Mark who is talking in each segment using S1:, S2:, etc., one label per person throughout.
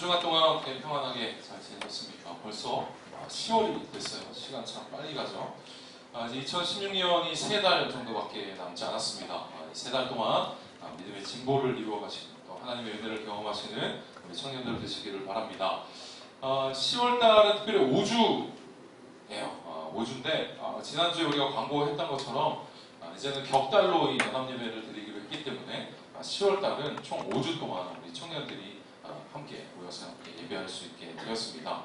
S1: 주간 동안 어떻게 평안하게 잘 지내셨습니까? 벌써 10월이 됐어요. 시간 참 빨리 가죠. 이제 2016년이 3달 정도밖에 남지 않았습니다. 이 3달 동안 믿음의 진보를 이루어가시는 또 하나님의 은혜를 경험하시는 우리 청년들 되시기를 바랍니다. 10월달은 특별히 5주예요. 5주인데 지난주에 우리가 광고했던 것처럼 이제는 격달로 이 연합예배를 드리기로 했기 때문에 10월달은 총 5주 동안 우리 청년들이 함께 모여서 함께 예배할 수 있게 되었습니다.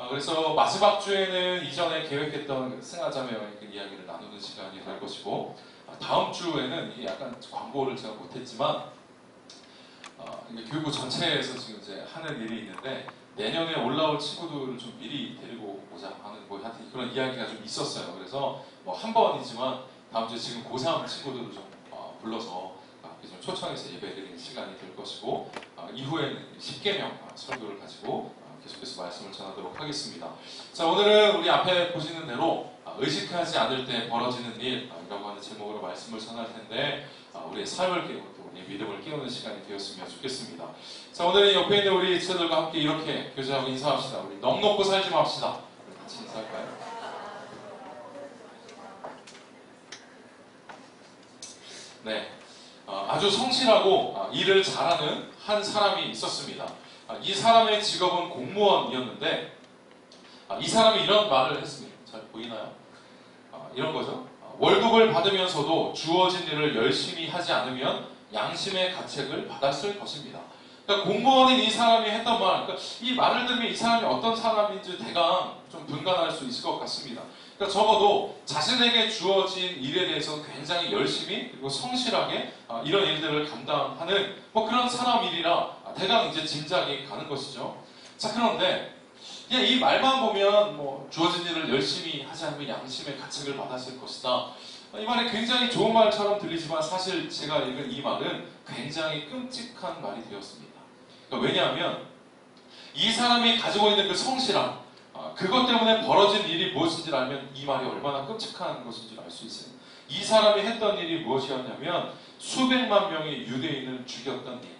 S1: 그래서 마지막 주에는 이전에 계획했던 승하자매와의 그 이야기를 나누는 시간이 될 것이고, 다음 주에는 약간 광고를 제가 못했지만 교육부 전체에서 지금 이제 하는 일이 있는데, 내년에 올라올 친구들을 좀 미리 데리고 오자 하는 뭐 하여튼 그런 이야기가 좀 있었어요. 그래서 뭐 한 번이지만 다음 주에 지금 고3 친구들을 좀 불러서 좀 초청해서 예배드리는 시간이 될 것이고, 이후에는 10계명 설교를 가지고 계속해서 말씀을 전하도록 하겠습니다. 자, 오늘은 우리 앞에 보시는 대로 의식하지 않을 때 벌어지는 일이라고 하는 제목으로 말씀을 전할 텐데, 우리의 삶을 깨우고 또 우리의 믿음을 깨우는 시간이 되었으면 좋겠습니다. 자, 오늘은 옆에 있는 우리 친구들과 함께 이렇게 교제하고 인사합시다. 우리 넉넉고 살지 맙시다. 우리 같이 인사할까요? 네. 아주 성실하고 일을 잘하는 한 사람이 있었습니다. 이 사람의 직업은 공무원이었는데, 이 사람이 이런 말을 했습니다. 잘 보이나요? 이런 거죠. 월급을 받으면서도 주어진 일을 열심히 하지 않으면 양심의 가책을 받았을 것입니다. 그러니까 공무원인 이 사람이 했던 말, 그러니까 이 말을 들으면 이 사람이 어떤 사람인지 대강 좀 분간할 수 있을 것 같습니다. 그러니까 적어도 자신에게 주어진 일에 대해서 굉장히 열심히 그리고 성실하게 이런 일들을 감당하는 뭐 그런 사람일이라 대강 이제 짐작이 가는 것이죠. 자, 그런데 그냥 이 말만 보면 뭐 주어진 일을 열심히 하지 않으면 양심의 가책을 받았을 것이다. 이 말이 굉장히 좋은 말처럼 들리지만 사실 제가 읽은 이 말은 굉장히 끔찍한 말이 되었습니다. 그러니까 왜냐하면 이 사람이 가지고 있는 그 성실함, 그것 때문에 벌어진 일이 무엇인지를 알면 이 말이 얼마나 끔찍한 것인지를 알 수 있어요. 이 사람이 했던 일이 무엇이었냐면 수백만 명의 유대인을 죽였던 일,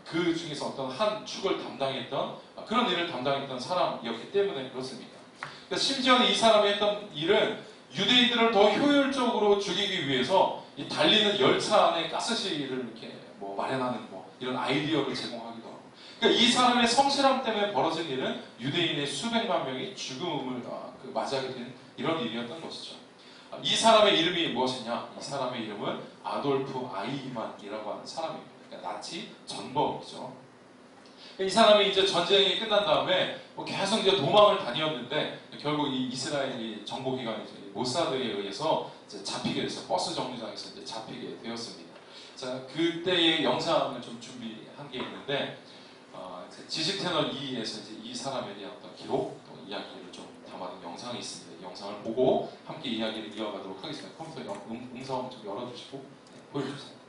S1: 그 중에서 어떤 한 축을 담당했던 그런 일을 담당했던 사람이었기 때문에 그렇습니다. 그러니까 심지어는 이 사람이 했던 일은 유대인들을 더 효율적으로 죽이기 위해서 이 달리는 열차 안에 가스실을 이렇게 뭐 마련하는 뭐 이런 아이디어를 제공하기도 하고, 그러니까 이 사람의 성실함 때문에 벌어진 일은 유대인의 수백만 명이 죽음을 맞이하게 된 이런 일이었던 것이죠. 이 사람의 이름이 무엇이냐? 이 사람의 이름은 아돌프 아이히만이라고 하는 사람입니다. 그러니까 나치 전범이죠. 이 사람이 이제 전쟁이 끝난 다음에 뭐 계속 이제 도망을 다녔는데 결국 이 이스라엘이 정보기관이 모사드에 의해서 이제 잡히게 돼서 버스 정류장에서 이제 잡히게 되었습니다. 자, 그때의 영상을 좀 준비한 게 있는데, 지식 채널 2에서 이제 이 사람에 대한 어떤 기록, 또 이야기를 좀 담아둔 영상이 있습니다. 이 영상을 보고 함께 이야기를 이어가도록 하겠습니다. 컴퓨터 음성 좀 열어주시고 보여주세요.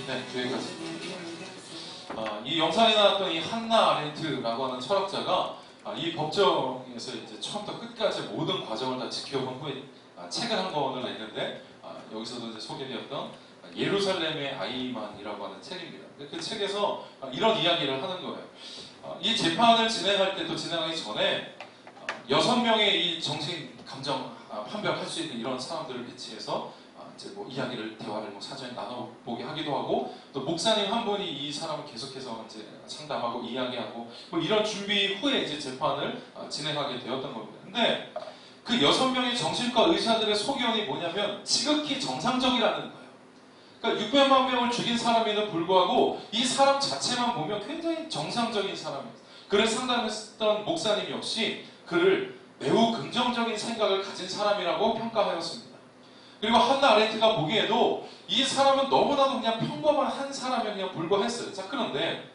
S1: 네, 여기까지. 이 영상에 나왔던 이 한나 아렌트라고 하는 철학자가 이 법정에서 이제 처음부터 끝까지 모든 과정을 다 지켜본 후에 책을 한 권을 냈는데 여기서도 이제 소개되었던 예루살렘의 아이만이라고 하는 책입니다. 그 책에서 이런 이야기를 하는 거예요. 이 재판을 진행할 때 또 진행하기 전에 6명의 이 정신 감정 판별할 수 있는 이런 사람들을 배치해서 이제 뭐 이야기를 대화를 뭐 사전에 나눠보게 하기도 하고 또 목사님 한 분이 이 사람을 계속해서 이제 상담하고 이야기하고 뭐 이런 준비 후에 이제 재판을 진행하게 되었던 겁니다. 근데 그 6명의 정신과 의사들의 소견이 뭐냐면 지극히 정상적이라는 거예요. 그러니까 600만 명을 죽인 사람에도 불구하고 이 사람 자체만 보면 굉장히 정상적인 사람이에요. 그를 상담했던 목사님 역시 그를 매우 긍정적인 생각을 가진 사람이라고 평가하였습니다. 그리고 한나 아렌트가 보기에도 이 사람은 너무나도 그냥 평범한 한 사람에 그냥 불과했어요. 자, 그런데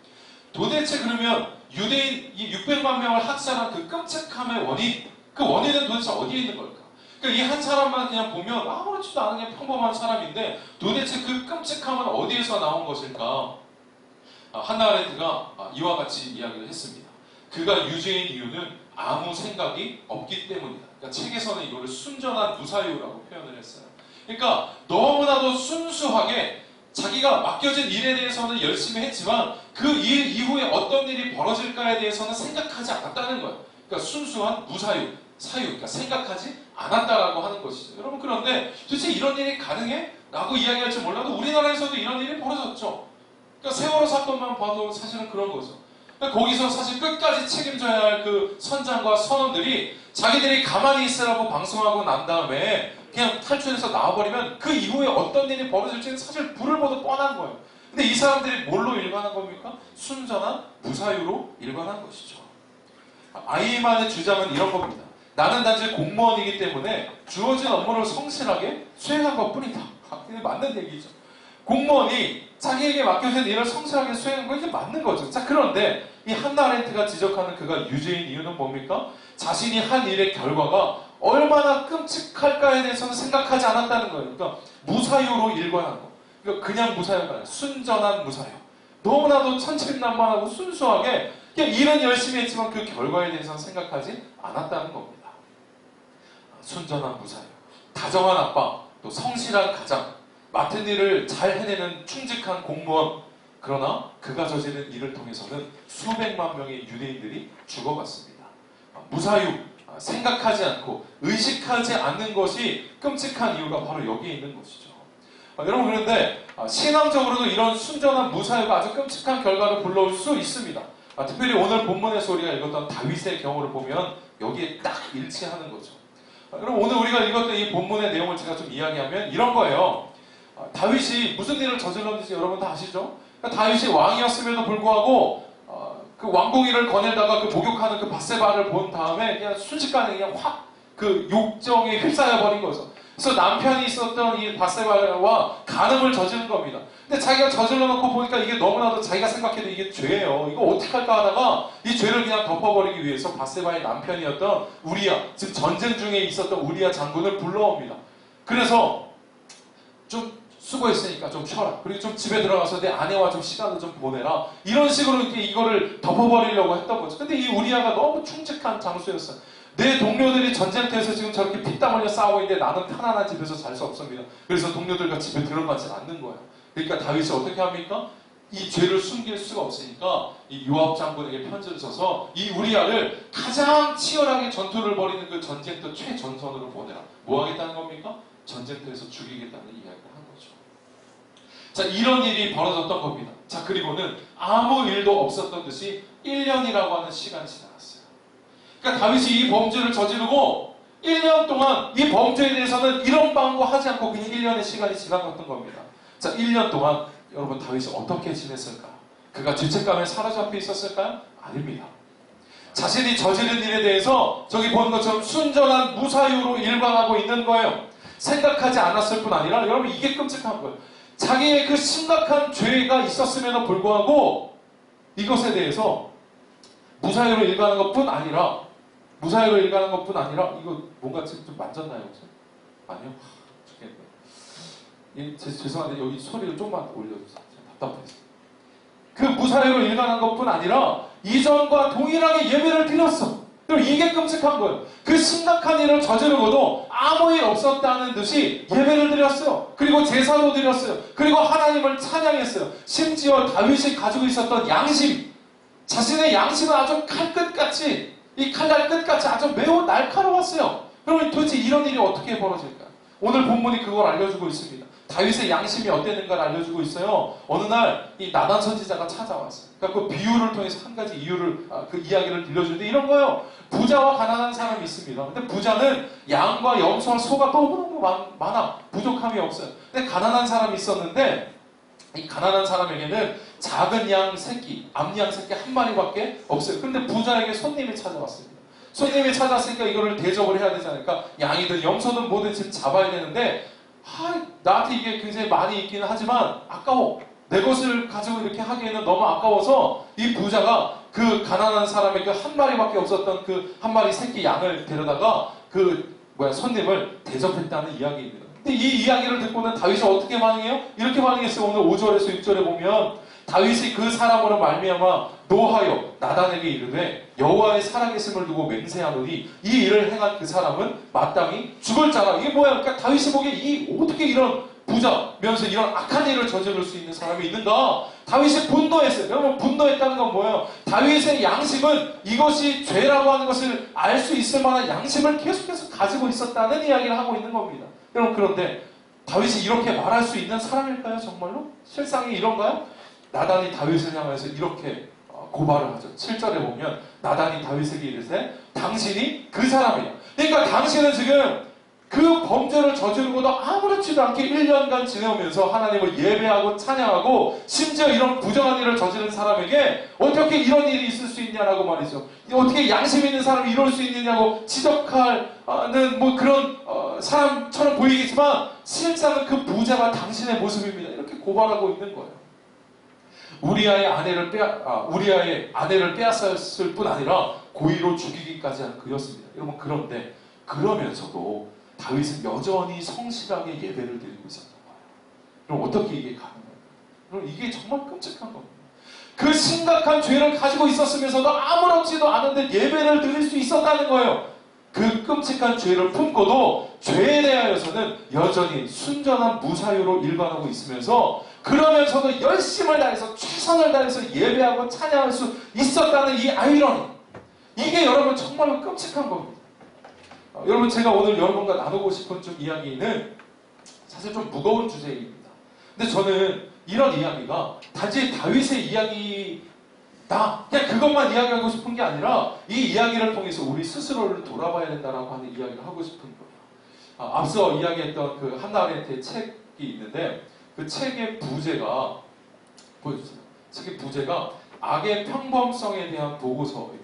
S1: 도대체 그러면 유대인 이 600만 명을 학살한 그 끔찍함의 원인, 그 원인은 도대체 어디에 있는 걸까? 그러니까 이 한 사람만 그냥 보면 아무렇지도 않은 그냥 평범한 사람인데 도대체 그 끔찍함은 어디에서 나온 것일까? 한나 아렌트가 이와 같이 이야기를 했습니다. 그가 유죄인 이유는 아무 생각이 없기 때문이다. 그러니까 책에서는 이거를 순전한 무사유라고 표현을 했어요. 그러니까 너무나도 순수하게 자기가 맡겨진 일에 대해서는 열심히 했지만 그 일 이후에 어떤 일이 벌어질까에 대해서는 생각하지 않았다는 거예요. 그러니까 순수한 무사유, 사유, 그러니까 생각하지 않았다라고 하는 것이죠. 여러분 그런데 도대체 이런 일이 가능해? 라고 이야기할지 몰라도 우리나라에서도 이런 일이 벌어졌죠. 그러니까 세월호 사건만 봐도 사실은 그런 거죠. 그러니까 거기서 사실 끝까지 책임져야 할 그 선장과 선원들이 자기들이 가만히 있으라고 방송하고 난 다음에 그냥 탈출해서 나와버리면 그 이후에 어떤 일이 벌어질지는 사실 불을 보듯 뻔한 거예요. 근데 이 사람들이 뭘로 일관한 겁니까? 순전한 무사유로 일관한 것이죠. 아이만의 주장은 이런 겁니다. 나는 단지 공무원이기 때문에 주어진 업무를 성실하게 수행한 것뿐이다. 이게 맞는 얘기죠. 공무원이 자기에게 맡겨진 일을 성실하게 수행한 거 이게 맞는 거죠. 자, 그런데 이 한나 아렌트가 지적하는 그가 유죄인 이유는 뭡니까? 자신이 한 일의 결과가 얼마나 끔찍할까에 대해서는 생각하지 않았다는 거예요. 그러니까 무사유로 일관한 거. 그러니까 그냥 무사유가 아니라 순전한 무사유. 너무나도 천진난만하고 순수하게 그냥 일은 열심히 했지만 그 결과에 대해서는 생각하지 않았다는 겁니다. 순전한 무사유. 다정한 아빠, 또 성실한 가장, 맡은 일을 잘 해내는 충직한 공무원. 그러나 그가 저지른 일을 통해서는 수백만 명의 유대인들이 죽어갔습니다. 무사유, 생각하지 않고 의식하지 않는 것이 끔찍한 이유가 바로 여기에 있는 것이죠. 여러분 그런데 신앙적으로도 이런 순전한 무사유가 아주 끔찍한 결과를 불러올 수 있습니다. 특별히 오늘 본문에서 우리가 읽었던 다윗의 경우를 보면 여기에 딱 일치하는 거죠. 여러분 오늘 우리가 읽었던 이 본문의 내용을 제가 좀 이야기하면 이런 거예요. 다윗이 무슨 일을 저질렀는지 여러분 다 아시죠? 그러니까 다윗이 왕이었음에도 불구하고 그 왕궁일을 거닐다가 그 목욕하는 그 밧세바를 본 다음에 그냥 순식간에 그냥 확 그 욕정에 휩싸여 버린 거죠. 그래서 남편이 있었던 이 밧세바와 간음을 저지른 겁니다. 근데 자기가 저질러 놓고 보니까 이게 너무나도 자기가 생각해도 이게 죄예요. 이거 어떻게 할까 하다가 이 죄를 그냥 덮어버리기 위해서 밧세바의 남편이었던 우리야, 즉 전쟁 중에 있었던 우리야 장군을 불러옵니다. 그래서 좀 수고했으니까 좀 쉬어라. 그리고 좀 집에 들어가서 내 아내와 좀 시간을 좀 보내라. 이런 식으로 이거를 덮어버리려고 했던 거죠. 근데 이 우리아가 너무 충직한 장수였어요. 내 동료들이 전쟁터에서 지금 저렇게 피땀 흘려 싸우고 있는데 나는 편안한 집에서 잘 수 없습니다. 그래서 동료들과 집에 들어가지 않는 거예요. 그러니까 다윗이 어떻게 합니까? 이 죄를 숨길 수가 없으니까 이 요압 장군에게 편지를 써서 이 우리아를 가장 치열하게 전투를 벌이는 그 전쟁터 최전선으로 보내라. 뭐 하겠다는 겁니까? 전쟁터에서 죽이겠다는 이야기를 한 거죠. 자, 이런 일이 벌어졌던 겁니다. 자, 그리고는 아무 일도 없었던 듯이 1년이라고 하는 시간이 지나갔어요. 그러니까 다윗이 이 범죄를 저지르고 1년 동안 이 범죄에 대해서는 이런 방구 하지 않고 그냥 1년의 시간이 지나갔던 겁니다. 자, 1년 동안 여러분 다윗이 어떻게 지냈을까? 그가 죄책감에 사로잡혀 있었을까요? 아닙니다. 자신이 저지른 일에 대해서 저기 보는 것처럼 순전한 무사유로 일관하고 있는 거예요. 생각하지 않았을 뿐 아니라 여러분 이게 끔찍한 거예요. 자기의 그 심각한 죄가 있었음에도 불구하고 이것에 대해서 무사유로 일관한 것뿐 아니라 이거 뭔가 지금 좀 만졌나요? 혹시? 아니요? 죽겠네. 죄송한데 여기 소리를 좀만 올려주세요. 답답해서. 그 무사유로 일관한 것뿐 아니라 이전과 동일하게 예배를 드렸어. 그럼 이게 끔찍한 거예요. 그 심각한 일을 저지르고도 아무 일 없었다는 듯이 예배를 드렸어요. 그리고 제사도 드렸어요. 그리고 하나님을 찬양했어요. 심지어 다윗이 가지고 있었던 양심, 자신의 양심은 아주 칼끝같이, 이 칼날 끝같이 아주 매우 날카로웠어요. 그러면 도대체 이런 일이 어떻게 벌어질까요? 오늘 본문이 그걸 알려주고 있습니다. 다윗의 양심이 어땠는가를 알려주고 있어요. 어느 날 이 나단 선지자가 찾아왔어요. 그러니까 그 비유를 통해서 한 가지 이유를, 그 이야기를 들려주는데 이런 거예요. 부자와 가난한 사람이 있습니다. 근데 부자는 양과 염소와 소가 너무너무 많아. 부족함이 없어요. 근데 가난한 사람이 있었는데 이 가난한 사람에게는 작은 양 새끼, 암양 새끼 한 마리밖에 없어요. 근데 부자에게 손님이 찾아왔습니다. 손님이 찾아왔으니까 이거를 대접을 해야 되지 않을까? 양이든 염소든 뭐든 지금 잡아야 되는데 나한테 이게 굉장히 많이 있기는 하지만 아까워. 내 것을 가지고 이렇게 하기에는 너무 아까워서 이 부자가 그 가난한 사람에게 한 마리밖에 없었던 그 한 마리 새끼 양을 데려다가 손님을 대접했다는 이야기입니다. 근데 이 이야기를 듣고는 다윗이 어떻게 반응해요? 이렇게 반응했어요. 오늘 5절에서 6절에 보면 다윗이 그 사람으로 말미암아 노하여 나단에게 이르되 여호와의 살아계심을 두고 맹세하노니 이 일을 행한 그 사람은 마땅히 죽을 자라. 이게 뭐야? 그러니까 다윗이 보기에 어떻게 이런 부자면서 이런 악한 일을 저지를 수 있는 사람이 있는가? 다윗이 분노했어요. 여러분 분노했다는 건 뭐예요? 다윗의 양심은 이것이 죄라고 하는 것을 알 수 있을 만한 양심을 계속해서 가지고 있었다는 이야기를 하고 있는 겁니다. 여러분 그런데 다윗이 이렇게 말할 수 있는 사람일까요? 정말로? 실상이 이런가요? 나단이 다윗을 향해서 이렇게 고발을 하죠. 7절에 보면 나단이 다윗에게 이르되 당신이 그 사람이야. 그러니까 당신은 지금 그 범죄를 저지르고도 아무렇지도 않게 1년간 지내오면서 하나님을 예배하고 찬양하고 심지어 이런 부정한 일을 저지른 사람에게 어떻게 이런 일이 있을 수 있냐라고 말이죠. 어떻게 양심 있는 사람이 이럴 수 있느냐고 지적하는 그런 사람처럼 보이겠지만 실상은 그 부자가 당신의 모습입니다. 이렇게 고발하고 있는 거예요. 우리아의 아내를 빼앗았을 뿐 아니라 고의로 죽이기까지 한 그였습니다. 여러분 그런데 그러면서도 다윗은 여전히 성실하게 예배를 드리고 있었던 거예요. 그럼 어떻게 이게 가능할까요? 그럼 이게 정말 끔찍한 겁니다. 그 심각한 죄를 가지고 있었으면서도 아무렇지도 않은데 예배를 드릴 수 있었다는 거예요. 그 끔찍한 죄를 품고도 죄에 대하여서는 여전히 순전한 무사유로 일관하고 있으면서 그러면서도 열심을 다해서 최선을 다해서 예배하고 찬양할 수 있었다는 이 아이러니, 이게 여러분 정말로 끔찍한 겁니다. 여러분 제가 오늘 여러분과 나누고 싶은 좀 이야기는 사실 좀 무거운 주제입니다. 근데 저는 이런 이야기가 단지 다윗의 이야기다, 그냥 그것만 이야기하고 싶은 게 아니라 이 이야기를 통해서 우리 스스로를 돌아봐야 된다라고 하는 이야기를 하고 싶은 거예요. 앞서 이야기했던 그 한나 아렌트의 책이 있는데 그 책의 부제가 보여주세요. 책의 부제가 악의 평범성에 대한 보고서입니다.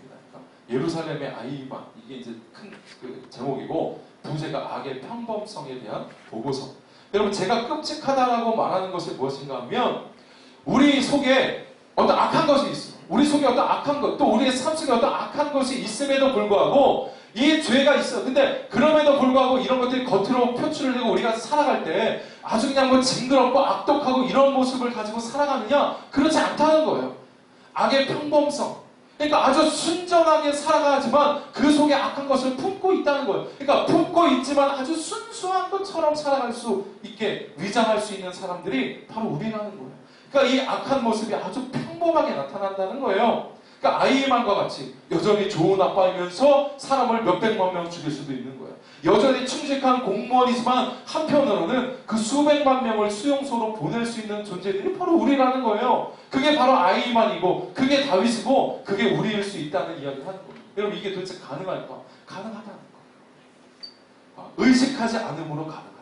S1: 예루살렘의 아이만, 이게 이제 큰 그 제목이고 부제가 악의 평범성에 대한 보고서. 여러분 제가 끔찍하다라고 말하는 것이 무엇인가 하면 우리 속에 어떤 악한 것이 있어. 우리 속에 어떤 악한 것, 또 우리의 삶 속에 어떤 악한 것이 있음에도 불구하고 이 죄가 있어. 근데 그럼에도 불구하고 이런 것들이 겉으로 표출을 되고 우리가 살아갈 때 아주 그냥 징그럽고 악독하고 이런 모습을 가지고 살아가느냐? 그렇지 않다는 거예요. 악의 평범성. 그러니까 아주 순전하게 살아가지만 그 속에 악한 것을 품고 있다는 거예요. 그러니까 품고 있지만 아주 순수한 것처럼 살아갈 수 있게 위장할 수 있는 사람들이 바로 우리라는 거예요. 그러니까 이 악한 모습이 아주 평범하게 나타난다는 거예요. 그러니까 아이만과 같이 여전히 좋은 아빠이면서 사람을 몇백만 명 죽일 수도 있는 거예요. 여전히 충직한 공무원이지만 한편으로는 그 수백만 명을 수용소로 보낼 수 있는 존재들이 바로 우리라는 거예요. 그게 바로 아이만이고 그게 다윗이고 그게 우리일 수 있다는 이야기를 하는 거예요. 여러분 이게 도대체 가능할까? 가능하다는 거예요. 의식하지 않음으로 가능하다는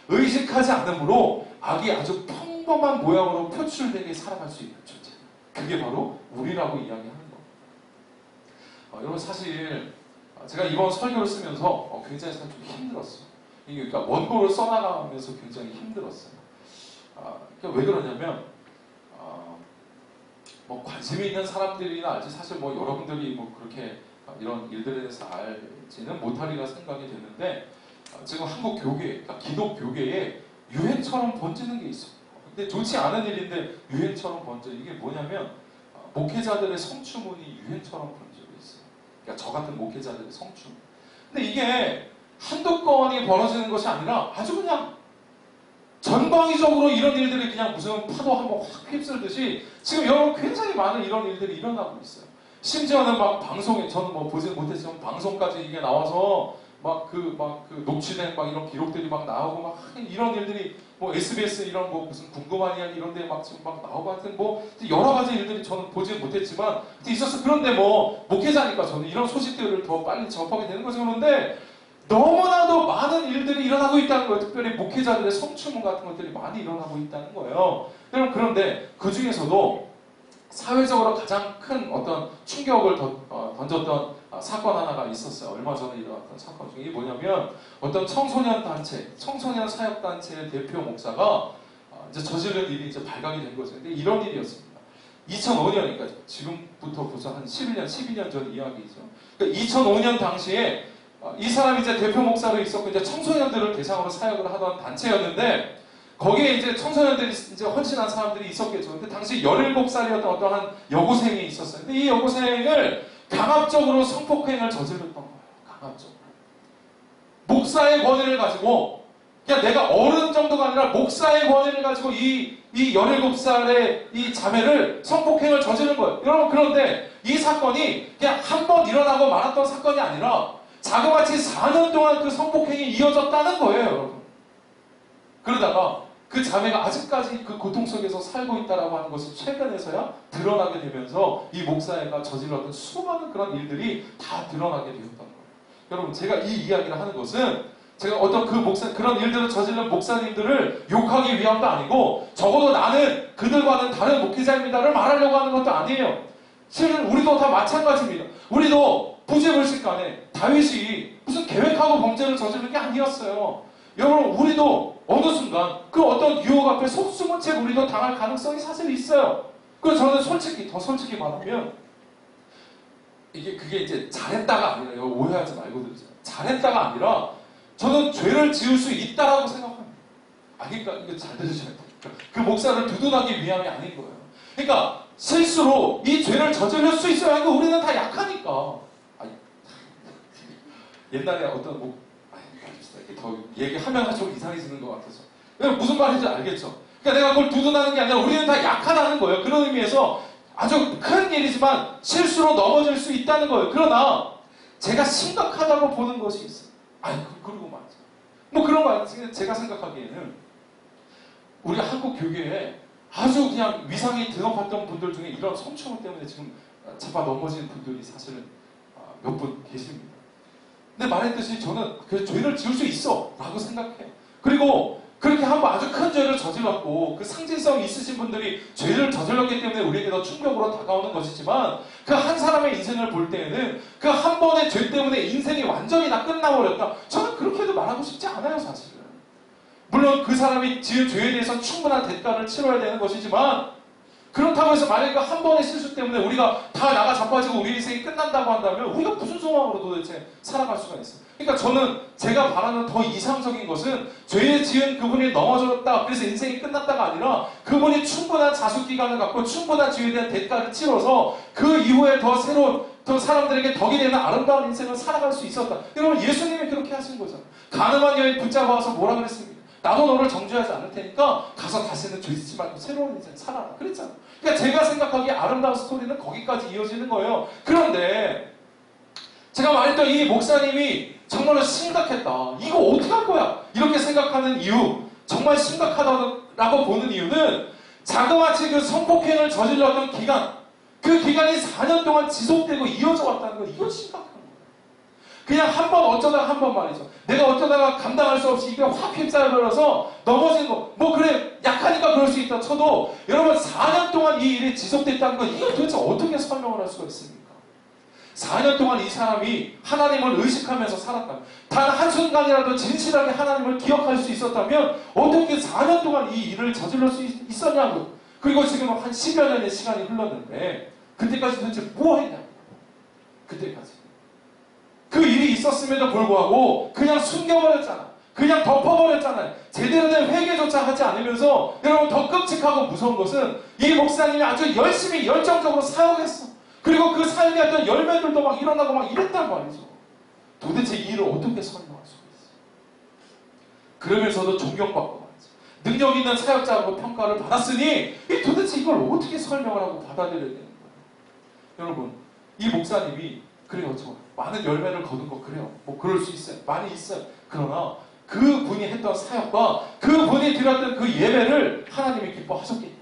S1: 거예요. 의식하지 않음으로 악이 아주 평범한 모양으로 표출되게 살아갈 수 있는 존재. 그게 바로 우리라고 이야기하는 겁니다. 여러분 사실 제가 이번 설교를 쓰면서 굉장히 좀 힘들었어요. 그러니까 원고를 써나가면서 굉장히 힘들었어요. 그러니까 왜 그러냐면 뭐 관심이 있는 사람들이나 알지 사실 뭐 여러분들이 뭐 그렇게 이런 일들에 대해서 알지는 못하리라 생각이 되는데 지금 한국 교계, 그러니까 기독 교계에 유행처럼 번지는 게 있어요. 근데 좋지 않은 일인데 유행처럼 번져. 이게 뭐냐면 목회자들의 성추문이 유행처럼 번지고 있어요. 그러니까 저 같은 목회자들의 성추문. 근데 이게 한두 건이 벌어지는 것이 아니라 아주 그냥 전방위적으로 이런 일들이 그냥 무슨 파도 한번 확 휩쓸듯이 지금 여러분 굉장히 많은 이런 일들이 일어나고 있어요. 심지어는 막 방송에, 저는 뭐 보지는 못했지만 방송까지 이게 나와서 막 그 녹취된 막 이런 기록들이 막 나오고 막 이런 일들이 뭐 SBS 이런 뭐 무슨 궁금한 이야기 이런 데 막 지금 막 나오고 하여튼 뭐 여러 가지 일들이 저는 보지는 못했지만 있었어. 그런데 뭐 목회자니까 저는 이런 소식들을 더 빨리 접하게 되는 거죠. 그런데 너무나도 많은 일들이 일어나고 있다는 거예요. 특별히 목회자들의 성추문 같은 것들이 많이 일어나고 있다는 거예요. 여러분 그런데 그 중에서도 사회적으로 가장 큰 어떤 충격을 던졌던 사건 하나가 있었어요. 얼마 전에 일어났던 사건 중에 이게 뭐냐면 어떤 청소년 단체, 청소년 사역 단체의 대표 목사가 이제 저지른 일이 이제 발각이 된 거죠. 근데 이런 일이었습니다. 2005년이니까 지금부터 벌써 한 11년, 12년 전 이야기죠. 그러니까 2005년 당시에 이 사람이 이제 대표 목사로 있었고 이제 청소년들을 대상으로 사역을 하던 단체였는데 거기에 이제 청소년들이 이제 헌신한 사람들이 있었겠죠. 근데 당시 17살이었던 어떠한 여고생이 있었어요. 근데 이 여고생을 강압적으로 성폭행을 저질렀던 거예요. 강압적으로. 목사의 권위를 가지고 그냥 내가 어른 정도가 아니라 목사의 권위를 가지고 이 17살의 이 자매를 성폭행을 저지른 거예요. 여러분 그런데 이 사건이 그냥 한 번 일어나고 말았던 사건이 아니라 자그마치 4년 동안 그 성폭행이 이어졌다는 거예요, 여러분. 그러다가 그 자매가 아직까지 그 고통 속에서 살고 있다라고 하는 것이 최근에서야 드러나게 되면서 이 목사가 저질렀던 수많은 그런 일들이 다 드러나게 되었던 거예요. 여러분, 제가 이 이야기를 하는 것은 제가 어떤 그런 일들을 저지른 목사님들을 욕하기 위함도 아니고 적어도 나는 그들과는 다른 목회자입니다를 말하려고 하는 것도 아니에요. 실은 우리도 다 마찬가지입니다. 우리도 부지불식간에 다윗이 무슨 계획하고 범죄를 저지른 게 아니었어요. 여러분 우리도 어느 순간 그 어떤 유혹 앞에 속수문 채 우리도 당할 가능성이 사실 있어요. 그래서 저는 더 솔직히 말하면 그게 이제 잘했다가 아니라 이거 오해하지 말고 들으세요. 잘했다가 아니라 저는 죄를 지을 수 있다라고 생각합니다. 그러니까 이거 잘 들으셔야 돼요. 그 목사를 두둔하기 위함이 아닌 거예요. 그러니까 실수로 이 죄를 저지를 수 있어요. 그러니까 우리는 다 약하니까. 옛날에 어떤 더 얘기하면 좀 이상해지는 것 같아서. 무슨 말인지 알겠죠? 그러니까 내가 그걸 두둔하는 게 아니라 우리는 다 약하다는 거예요. 그런 의미에서 아주 큰 일이지만 실수로 넘어질 수 있다는 거예요. 그러나 제가 심각하다고 보는 것이 있어요. 그러고 말이죠. 뭐 그런 거 제가 생각하기에는 우리 한국 교계에 아주 그냥 위상이 드높았던 분들 중에 이런 성추문 때문에 지금 잡아 넘어진 분들이 사실은 몇 분 계십니다. 근데 말했듯이 저는 그 죄를 지을 수 있어 라고 생각해요. 그리고 그렇게 한번 아주 큰 죄를 저질렀고 그 상징성이 있으신 분들이 죄를 저질렀기 때문에 우리에게 더 충격으로 다가오는 것이지만 그 한 사람의 인생을 볼 때에는 그 한 번의 죄 때문에 인생이 완전히 다 끝나버렸다. 저는 그렇게도 말하고 싶지 않아요, 사실은. 물론 그 사람이 지은 죄에 대해서 충분한 대가를 치러야 되는 것이지만 그렇다고 해서 만약에 한 번의 실수 때문에 우리가 다 나가 자빠지고 우리 인생이 끝난다고 한다면 우리가 무슨 소망으로 도대체 살아갈 수가 있어요. 그러니까 저는 제가 바라는 더 이상적인 것은 죄에 지은 그분이 넘어졌다 그래서 인생이 끝났다가 아니라 그분이 충분한 자숙기간을 갖고 충분한 죄에 대한 대가를 치러서 그 이후에 더 새로운 더 사람들에게 덕이 되는 아름다운 인생을 살아갈 수 있었다. 여러분 예수님이 그렇게 하신 거잖아요. 가늠한 여인 붙잡아와서 뭐라 그랬습니까? 나도 너를 정죄하지 않을 테니까 가서 다시는 죄 짓지 말고 새로운 인생 살아라. 그랬잖아요. 그러니까 제가 생각하기에 아름다운 스토리는 거기까지 이어지는 거예요. 그런데 제가 말했던 이 목사님이 정말로 심각했다. 이거 어떻게 할 거야? 이렇게 생각하는 이유, 정말 심각하다고 보는 이유는 자그마치 그 성폭행을 저질렀던 기간, 그 기간이 4년 동안 지속되고 이어져 왔다는 거, 이건 심각한 거예요.
S2: 그냥 한 번 어쩌다가 한 번 말이죠. 내가 어쩌다가 감당할 수 없이 이게 확 휩싸여버려서 넘어진 거. 뭐 그래 약하니까 그럴 수 있다 쳐도 여러분 4년 동안 이 일이 지속됐다는 건 이걸 도대체 어떻게 설명을 할 수가 있습니까? 4년 동안 이 사람이 하나님을 의식하면서 살았다. 단 한순간이라도 진실하게 하나님을 기억할 수 있었다면 어떻게 4년 동안 이 일을 저질러 수 있었냐고. 그리고 지금 한 10여 년의 시간이 흘렀는데 그때까지 도대체 뭐 했냐고. 그때까지. 그 일이 있었음에도 불구하고 그냥 숨겨버렸잖아. 그냥 덮어버렸잖아요. 제대로 된 회개조차 하지 않으면서 여러분 더 끔찍하고 무서운 것은 이 목사님이 아주 열심히 열정적으로 사역했어. 그리고 그 사역에 어떤 열매들도 막 일어나고 막 이랬단 말이죠. 도대체 이 일을 어떻게 설명할 수가 있어? 그러면서도 존경받고 말이죠. 능력 있는 사역자라고 평가를 받았으니 도대체 이걸 어떻게 설명을 하고 받아들여야 되는 거예요? 여러분, 이 목사님이 그래요. 저 많은 열매를 거둔 거 그래요. 뭐 그럴 수 있어요. 많이 있어요. 그러나 그 분이 했던 사역과 그 분이 드렸던 그 예배를 하나님이 기뻐하셨겠냐?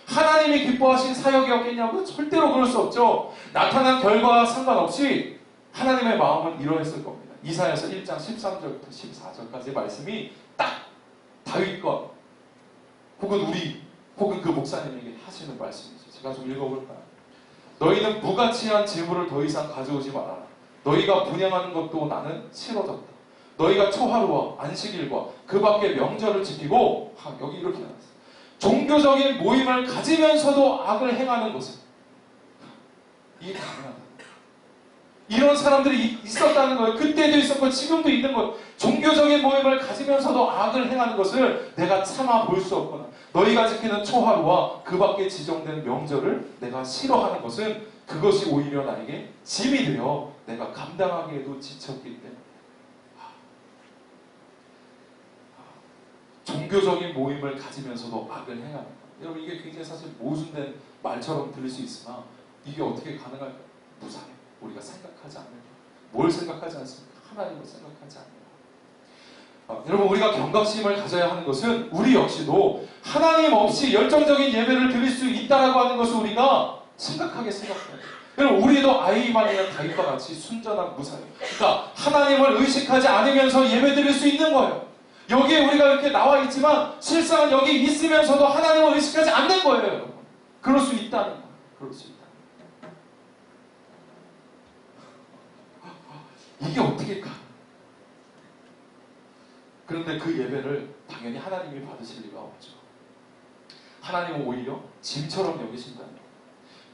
S2: 하나님이 기뻐하신 사역이었겠냐고? 절대로 그럴 수 없죠. 나타난 결과와 상관없이 하나님의 마음은 이러했을 겁니다. 이사야서 1장 13절부터 14절까지의 말씀이 딱 다윗과 혹은 우리 혹은 그 목사님에게 하시는 말씀이죠. 제가 좀 읽어볼까요? 너희는 무가치한 재물을 더 이상 가져오지 말아라. 너희가 분양하는 것도 나는 싫어졌다. 너희가 초하루와 안식일과 그 밖의 명절을 지키고 여기 이렇게 나왔어요. 종교적인 모임을 가지면서도 악을 행하는 것은 이게 가능하다. 이런 사람들이 있었다는 거예요. 그때도 있었고 지금도 있는 거예요. 종교적인 모임을 가지면서도 악을 행하는 것을 내가 참아 볼 수 없구나. 너희가 지키는 초하루와 그 밖에 지정된 명절을 내가 싫어하는 것은 그것이 오히려 나에게 짐이 되어 내가 감당하기에도 지쳤기 때문에. 종교적인 모임을 가지면서도 악을 행하는 것. 여러분 이게 굉장히 사실 모순된 말처럼 들릴 수 있으나 이게 어떻게 가능할까요? 무사해요. 우리가 생각하지 않는 것. 뭘 생각하지 않습니까? 하나님을 생각하지 않는 것. 여러분 우리가 경각심을 가져야 하는 것은 우리 역시도 하나님 없이 열정적인 예배를 드릴 수 있다라고 하는 것을 우리가 심각하게 생각해야 돼요. 여러분 우리도 아이만이나 다윗과 같이 순전한 무사예요. 그러니까 하나님을 의식하지 않으면서 예배 드릴 수 있는 거예요. 여기에 우리가 이렇게 나와 있지만 실상은 여기 있으면서도 하나님을 의식하지 않는 거예요. 여러분. 그럴 수 있다는 거예요. 그럴 수 있다. 이게 어떻게 가? 그런데 그 예배를 당연히 하나님이 받으실 리가 없죠. 하나님은 오히려 짐처럼 여기신다는 거예요.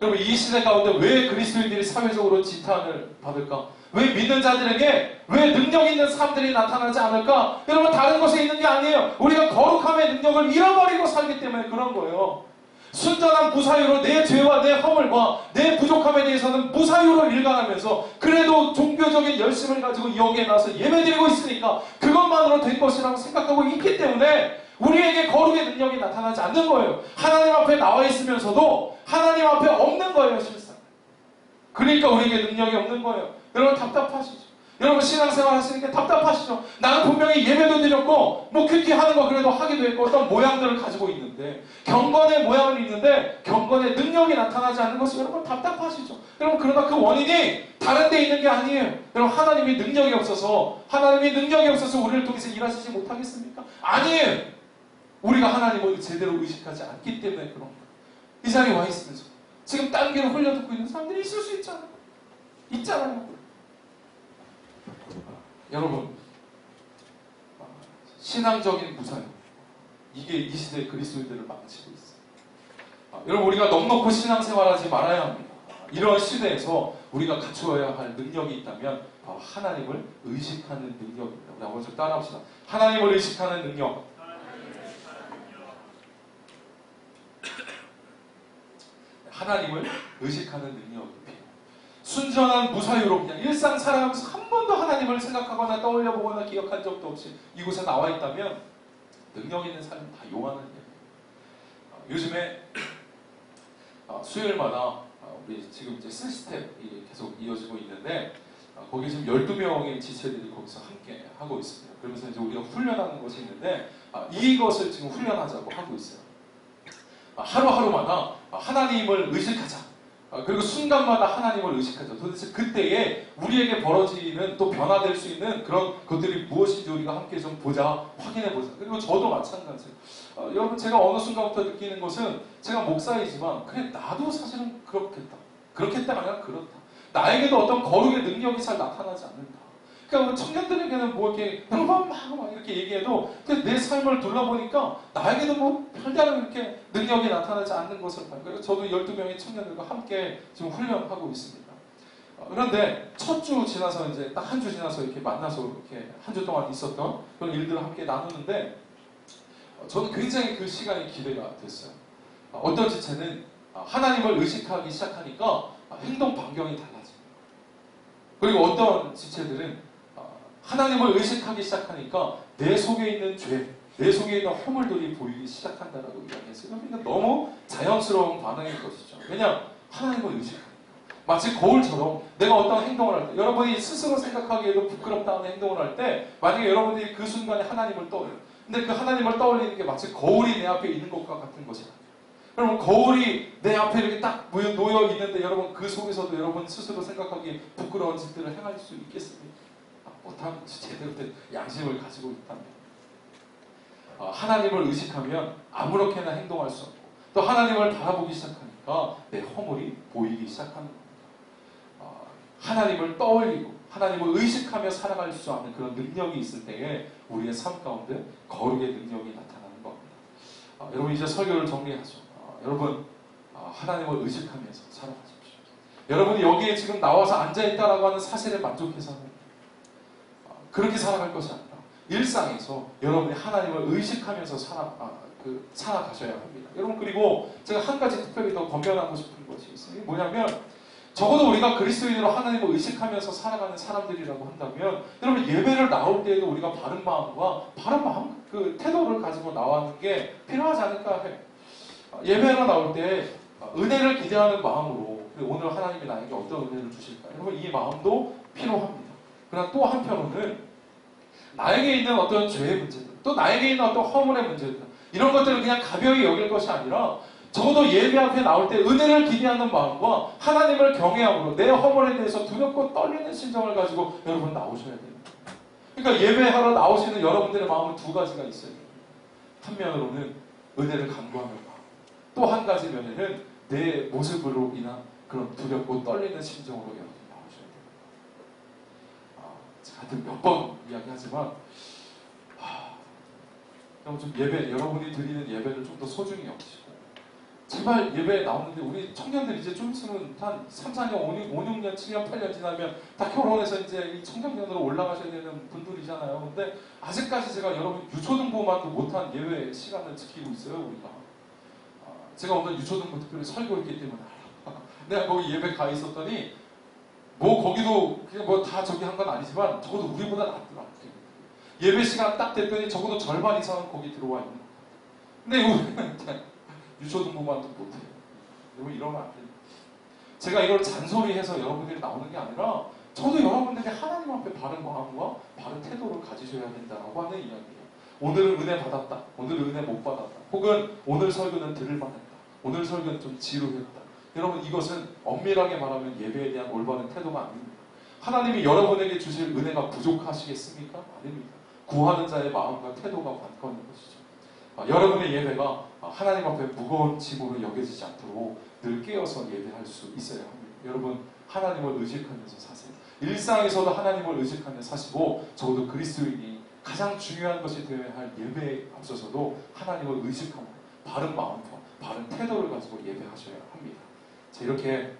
S2: 여러분 이 시대 가운데 왜 그리스도인들이 사회적으로 지탄을 받을까? 왜 믿는 자들에게 왜 능력 있는 사람들이 나타나지 않을까? 여러분 다른 것에 있는 게 아니에요. 우리가 거룩함의 능력을 잃어버리고 살기 때문에 그런 거예요. 순전한 무사유로 내 죄와 내 허물과 내 부족함에 대해서는 무사유로 일관하면서 그래도 종교적인 열심을 가지고 여기에 나와서 예배드리고 있으니까 그것만으로 될 것이라고 생각하고 있기 때문에 우리에게 거룩의 능력이 나타나지 않는 거예요. 하나님 앞에 나와 있으면서도 하나님 앞에 없는 거예요. 실상. 그러니까 우리에게 능력이 없는 거예요. 여러분 답답하시죠? 여러분 신앙생활 하시니까 답답하시죠? 나는 분명히 예배도 드렸고 뭐 큐티 하는 거 그래도 하기도 했고 어떤 모양들을 가지고 있는데 경건의 모양을 있는데 경건의 능력이 나타나지 않는 것이 여러분 답답하시죠? 여러분 그러나 그 원인이 다른 데 있는 게 아니에요. 여러분 하나님이 능력이 없어서 우리를 통해서 일하시지 못하겠습니까? 아니에요. 우리가 하나님을 제대로 의식하지 않기 때문에 그런 거예요. 이 자리에 와 있으면서 지금 딴 길을 흘려듣고 있는 사람들이 있을 수 있잖아요. 여러분 신앙적인 무사요. 이게 이 시대의 그리스도인들을 망치고 있어요. 여러분 우리가 넉넉히 신앙생활하지 말아야 합니다. 이런 시대에서 우리가 갖추어야 할 능력이 있다면 바로 하나님을 의식하는 능력입니다. 우리 한번 좀 따라합시다. 하나님을 의식하는 능력. 하나님을 의식하는 능력이 필요해요. 순전한 무사유로 그냥 일상 살아가면서 한 번도 하나님을 생각하거나 떠올려보거나 기억한 적도 없이 이곳에 나와 있다면 능력 있는 사람은 다 용하는 일이에요. 요즘에 수요일마다 우리 지금 이제 스텝이 계속 이어지고 있는데 거기 지금 12명의 지체들이 거기서 함께 하고 있습니다. 그러면서 이제 우리가 훈련하는 것이 있는데 이것을 지금 훈련하자고 하고 있어요. 하루하루마다 하나님을 의식하자. 그리고 순간마다 하나님을 의식하죠. 도대체 그때에 우리에게 벌어지는 또 변화될 수 있는 그런 것들이 무엇인지 우리가 함께 좀 보자, 확인해 보자. 그리고 저도 마찬가지예요. 여러분 제가 어느 순간부터 느끼는 것은 제가 목사이지만 그래 나도 사실은 그렇겠다. 그렇겠다가 아니라 그렇다. 나에게도 어떤 거룩의 능력이 잘 나타나지 않는다. 그러니까 청년들에게는 뭐 이렇게 막 이렇게 얘기해도 내 삶을 둘러보니까 나에게도 뭐 별다른 이렇게 능력이 나타나지 않는 것을 봐요. 그래서 저도 12명의 청년들과 함께 지금 훈련하고 있습니다. 그런데 첫 주 지나서 이제 딱 한 주 지나서 이렇게 만나서 이렇게 한 주 동안 있었던 그런 일들을 함께 나누는데 저는 굉장히 그 시간이 기대가 됐어요. 어떤 지체는 하나님을 의식하기 시작하니까 행동 반경이 달라집니다. 그리고 어떤 지체들은 하나님을 의식하기 시작하니까 내 속에 있는 죄, 내 속에 있는 허물들이 보이기 시작한다라고 이야기했어요. 그러니까 너무 자연스러운 반응인 것이죠. 왜냐? 하나님을 의식하니까. 마치 거울처럼 내가 어떤 행동을 할 때, 여러분이 스스로 생각하기에도 부끄럽다 하는 행동을 할 때, 만약에 여러분들이 그 순간에 하나님을 떠올려요. 근데 그 하나님을 떠올리는 게 마치 거울이 내 앞에 있는 것과 같은 것이다. 여러분 거울이 내 앞에 이렇게 딱 놓여 있는데 여러분 그 속에서도 여러분 스스로 생각하기에 부끄러운 짓들을 행할 수 있겠습니까? 못한 제대로 된 양심을 가지고 있다면 하나님을 의식하면 아무렇게나 행동할 수 없고 또 하나님을 바라보기 시작하니까 내 허물이 보이기 시작하는 겁니다. 하나님을 떠올리고 하나님을 의식하며 살아갈 수 있는 그런 능력이 있을 때에 우리의 삶 가운데 거룩의 능력이 나타나는 겁니다. 여러분 이제 설교를 정리하죠. 여러분 하나님을 의식하면서 살아가십시오. 여러분이 여기에 지금 나와서 앉아있다라고 하는 사실에 만족해서는 그렇게 살아갈 것이 아니라 일상에서 여러분이 하나님을 의식하면서 살아가셔야 합니다. 여러분 그리고 제가 한 가지 특별히 더 권면하고 싶은 것이 있어요. 이게 뭐냐면 적어도 우리가 그리스도인으로 하나님을 의식하면서 살아가는 사람들이라고 한다면 여러분 예배를 나올 때에도 우리가 바른 마음과 바른 마음 그 태도를 가지고 나가는 게 필요하지 않을까 해요. 예배가 나올 때 은혜를 기대하는 마음으로 오늘 하나님이 나에게 어떤 은혜를 주실까 여러분 이 마음도 필요합니다. 그러나 또 한편으로는 나에게 있는 어떤 죄의 문제들 또 나에게 있는 어떤 허물의 문제들 이런 것들을 그냥 가벼이 여길 것이 아니라 적어도 예배 앞에 나올 때 은혜를 기대하는 마음과 하나님을 경외함으로 내 허물에 대해서 두렵고 떨리는 심정을 가지고 여러분 나오셔야 됩니다. 그러니까 예배하러 나오시는 여러분들의 마음은 두 가지가 있어요. 한 면으로는 은혜를 간구하는 마음 또 한 가지 면에는 내 모습으로 인한 그런 두렵고 떨리는 심정으로 여러분 나오셔야 됩니다. 제가 하여튼 몇 번 이야기하지만 좀 여러분이 드리는 예배를 좀 더 소중히 여기시고 제발 예배에 나오는데 우리 청년들 이제 좀 있으면 한 3, 4년, 5, 6년, 7년, 8년 지나면 다 결혼해서 이제 이 청년년으로 올라가셔야 되는 분들이잖아요. 근데 아직까지 제가 여러분 유초등부만도 못한 예배 시간을 지키고 있어요, 우리가. 제가 오늘 유초등부 특별히 설교했기 때문에 내가 거기 예배 가 있었더니 뭐 거기도 그냥 뭐 다 저기 한 건 아니지만 적어도 우리보다 낫더라. 예배 시간 딱 됐더니 적어도 절반 이상은 거기 들어와 있는 거예요. 근데 우리는 유초등부만도 못해요. 여러분 이러면 안 됩니다. 제가 이걸 잔소리해서 여러분들이 나오는 게 아니라 저도 여러분들이 하나님 앞에 바른 마음과 바른 태도를 가지셔야 된다고 하는 이야기예요. 오늘은 은혜 받았다. 오늘은 은혜 못 받았다. 혹은 오늘 설교는 들을만했다. 오늘 설교는 좀 지루했다. 여러분 이것은 엄밀하게 말하면 예배에 대한 올바른 태도가 아닙니다. 하나님이 여러분에게 주실 은혜가 부족하시겠습니까? 아닙니다. 구하는 자의 마음과 태도가 관건인 것이죠. 여러분의 예배가 하나님 앞에 무거운 짐으로 여겨지지 않도록 늘 깨어서 예배할 수 있어야 합니다. 여러분 하나님을 의식하면서 사세요. 일상에서도 하나님을 의식하며 사시고 적어도 그리스도인이 가장 중요한 것이 되어야 할 예배에 앞서서도 하나님을 의식하고 바른 마음과 바른 태도를 가지고 예배하셔야 합니다. 자, 이렇게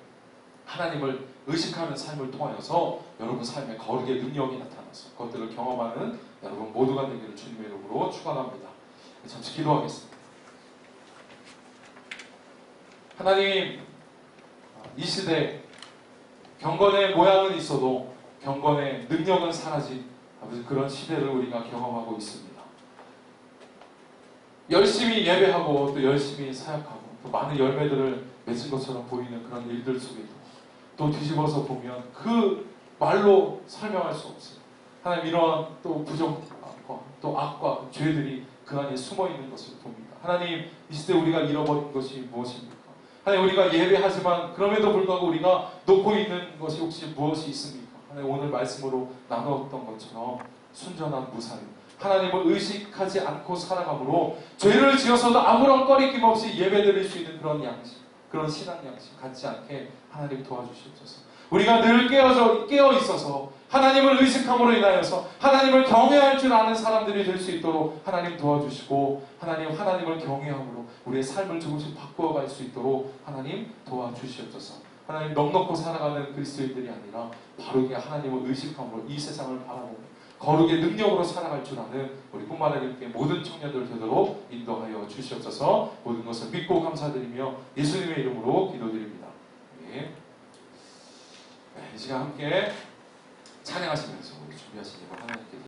S2: 하나님을 의식하는 삶을 통하여서 여러분 삶에 거룩의 능력이 나타나서 그것들을 경험하는 여러분 모두가 되기를 주님의 이름으로 축원합니다. 잠시 기도하겠습니다. 하나님, 이 시대 경건의 모양은 있어도 경건의 능력은 사라진 그런 시대를 우리가 경험하고 있습니다. 열심히 예배하고 또 열심히 사역하고 또 많은 열매들을 맺은 것처럼 보이는 그런 일들 속에도 또 뒤집어서 보면 그 말로 설명할 수 없어요. 하나님 이러한 또 부정과 또 악과 죄들이 그 안에 숨어있는 것을 봅니다. 하나님 이 시대 우리가 잃어버린 것이 무엇입니까? 하나님 우리가 예배하지만 그럼에도 불구하고 우리가 놓고 있는 것이 혹시 무엇이 있습니까? 하나님 오늘 말씀으로 나누었던 것처럼 순전한 무사님, 하나님을 의식하지 않고 살아감으로 죄를 지어서도 아무런 꺼리낌 없이 예배드릴 수 있는 그런 양식, 그런 신앙 양식 갖지 않게 하나님 도와주시옵소서. 우리가 늘 깨어 있어서 하나님을 의식함으로 인하여서 하나님을 경외할 줄 아는 사람들이 될 수 있도록 하나님 도와주시고, 하나님을 경외함으로 우리의 삶을 조금씩 바꾸어갈 수 있도록 하나님 도와주시옵소서. 하나님 넉넉고 살아가는 그리스도인들이 아니라 바르게 하나님을 의식함으로 이 세상을 바라보며 거룩의 능력으로 살아갈 줄 아는 우리 꿈마라님께 모든 청년들 되도록 인도하여 주시옵소서. 모든 것을 믿고 감사드리며 예수님의 이름으로 기도드립니다. 네. 이 시간 함께 찬양하시면서 우리 준비하신 예물 하나님께